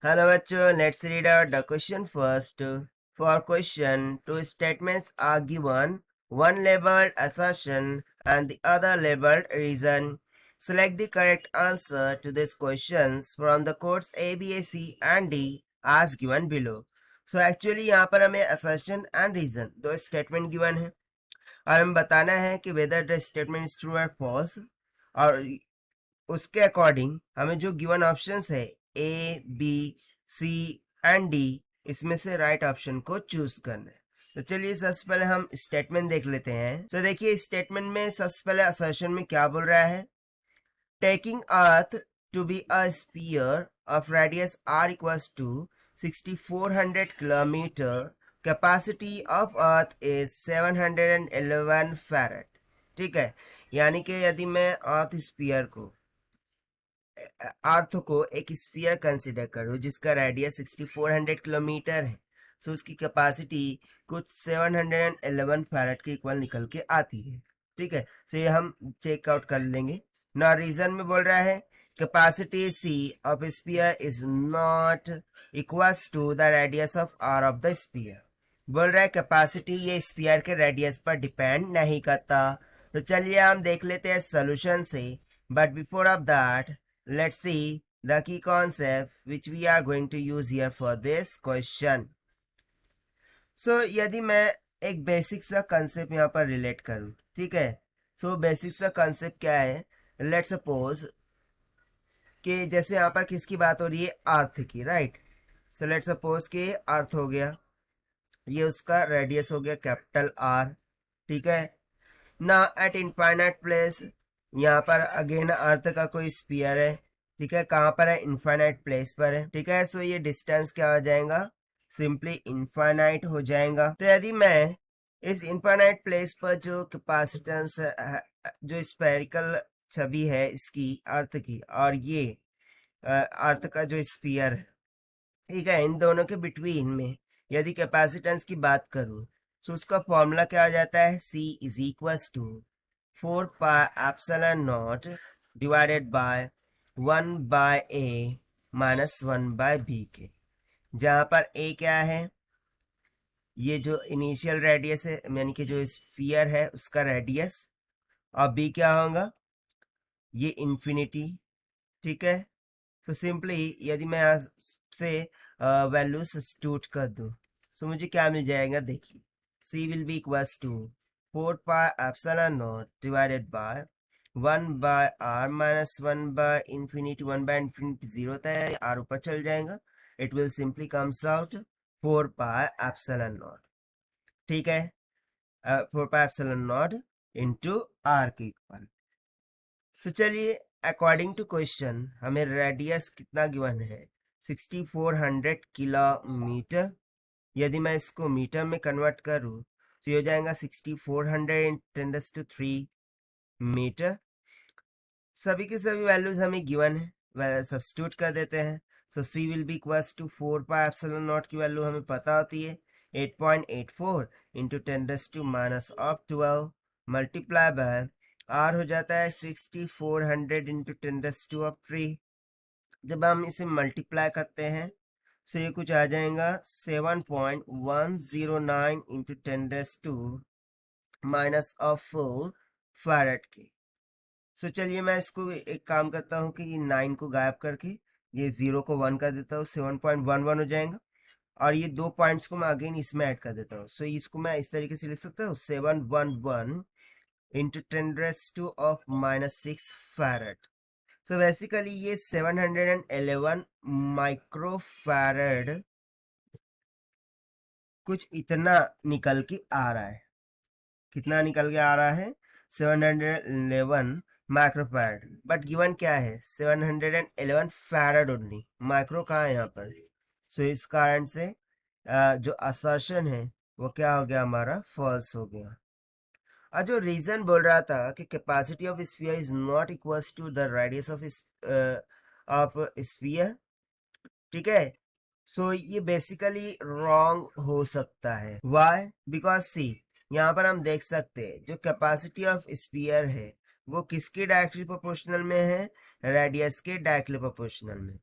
Hello bachcho, let's read out the question first. For question, two statements are given, one labeled assertion and the other labeled reason. Select the correct answer to these questions from the codes A, B, C and D as given below. So actually यहाँ पर हमें assertion and reason दो statement given है और हमें बताना है कि whether the statement is true or false और उसके अकॉर्डिंग हमें जो गिवन ऑप्शंस है A B C and D इसमें से राइट ऑप्शन को चूज करना है। तो चलिए सबसे पहले हम स्टेटमेंट देख लेते हैं। तो देखिए स्टेटमेंट में सबसे पहले असर्शन में क्या बोल रहा है, taking earth to be a sphere of radius R equals to 6400 kilometre, capacity of earth is 711 farad. ठीक है, यानी कि यदि मैं अर्थ स्फीयर को अर्थ को एक स्फीयर कंसिडर करो जिसका रेडियस 6400 किलोमीटर है, सो उसकी कैपेसिटी कुछ 711 फैरेड के इक्वल निकल के आती है। ठीक है, सो ये हम चेक आउट कर लेंगे ना। रीजन में बोल रहा है capacity C of sphere is not equals to the radius of R of the sphere. बोल रहा है कैपेसिटी ये स्फीयर के रेडियस पर डिपेंड नहीं करता। तो चलिए हम देख लेते हैं सोल्यूशन से, but before of that let's see the key concept which we are going to use here for this question. So यदि मैं एक बेसिक सा कंसेप्ट यहाँ पर रिलेट करूँ, ठीक है, सो बेसिक सा कंसेप्ट क्या है, लेट सपोज कि जैसे यहाँ पर किसकी बात हो रही है, अर्थ की, राइट। सो लेट सपोज कि अर्थ हो गया, ये उसका रेडियस हो गया कैपिटल आर। ठीक है ना, एट इनफाइनाइट प्लेस, यहाँ पर अगेन अर्थ का कोई स्पीयर है। ठीक है, कहाँ पर है, इनफाइनाइट प्लेस पर है। ठीक है, सो ये डिस्टेंस क्या हो जाएगा, सिंपली इनफाइनाइट हो जाएगा। तो यदि मैं इस इनफाइनाइट प्लेस पर जो कैपेसिटेंस जो स्फेरिकल छवि है इसकी अर्थ की और ये अर्थ का जो स्पीयर है, ठीक है, इन दोनों के बिटवीन में यदि कैपेसिटेंस की बात करूं तो उसका फॉर्मूला क्या हो जाता है, C is equal to 4 pi epsilon naught divided by 1 by A minus 1 by B के, जहां पर A क्या है, ये जो इनिशियल रेडियस है यानी कि जो स्फीयर है उसका रेडियस, और B क्या होगा, ये इंफिनिटी। ठीक है, तो सिंपली यदि मैं यहाँ से वैल्यू सब्स्टिट्यूट कर दूं तो मुझे क्या मिल जाएगा, देखिए C will be equals to 4 pi epsilon naught divided by 1 by r minus 1 by infinity. 1 by infinity 0 होता है, r ऊपर चल जाएगा, it will simply comes out 4 pi epsilon naught. ठीक है, 4 pi epsilon naught into r के equal. तो चलिए अकॉर्डिंग टू क्वेश्चन हमें रेडियस कितना गिवन है, 6400 किलोमीटर। यदि मैं इसको मीटर में कन्वर्ट करूं तो ये हो जाएगा 6400 इन 10⁻³ मीटर। सभी के सभी वैल्यूज हमें गिवन है, सब्स्टिट्यूट कर देते हैं। So C will be equals to 4 pi epsilon naught की वैल्यू हमें पता होती है 8.84 इंटू 10⁻12 मल्टीप्लाई बाय R हो जाता है 6400 इंटू 10⁻3। जब हम इसे मल्टीप्लाई करते हैं तो ये कुछ आ जाएगा 7.109 इंटू 10⁻⁻4 फैरेड के। सो चलिए मैं इसको एक काम करता हूँ कि 9 को गायब करके ये 0 को 1 कर देता हूँ, 7.11 हो जाएगा, और ये दो पॉइंट्स को मैं अगेन इसमें ऐड कर देता हूँ। सो इसको मैं इस तरीके से लिख सकता हूँ 711 इंटू 10⁻⁻6 फैरेड। सो बेसिकली ये 711 माइक्रो फैरेड कुछ इतना निकल के आ रहा है। कितना निकल के आ रहा है, 711 माइक्रोफैरड, बट गिवन क्या है, 711 फैरड ओनली, माइक्रो कहाँ है यहाँ पर। सो इस कारण से जो असर्शन है वो क्या हो गया, हमारा फॉल्स हो गया। और जो रीजन बोल रहा था कि capacity of sphere is not equals to the radius of sphere, ठीक है, सो ये बेसिकली रॉन्ग हो सकता है। वाई, बिकॉज सी यहाँ पर हम देख सकते हैं जो कैपेसिटी ऑफ स्फीयर है वो किसके डायरेक्टली प्रोपोर्शनल में है, रेडियस के डायरेक्टली प्रोपोर्शनल में।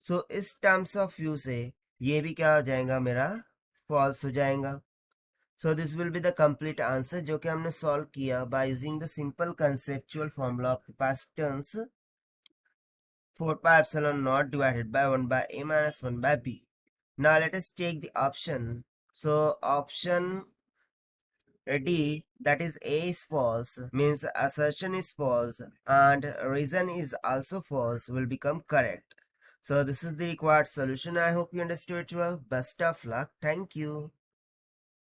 सो इस टर्म्स ऑफ व्यू से ये भी क्या हो जाएगा, मेरा फॉल्स हो जाएगा. So this will be the complete answer जो कि हमने सॉल्व किया by using the simple conceptual formula of capacitance 4 pi epsilon naught divided by 1 by a minus 1 by b. Now let us take the option. So option D, that is A, is false, means assertion is false and reason is also false, will become correct. So this is the required solution. I hope you understood it well. Best of luck. Thank you.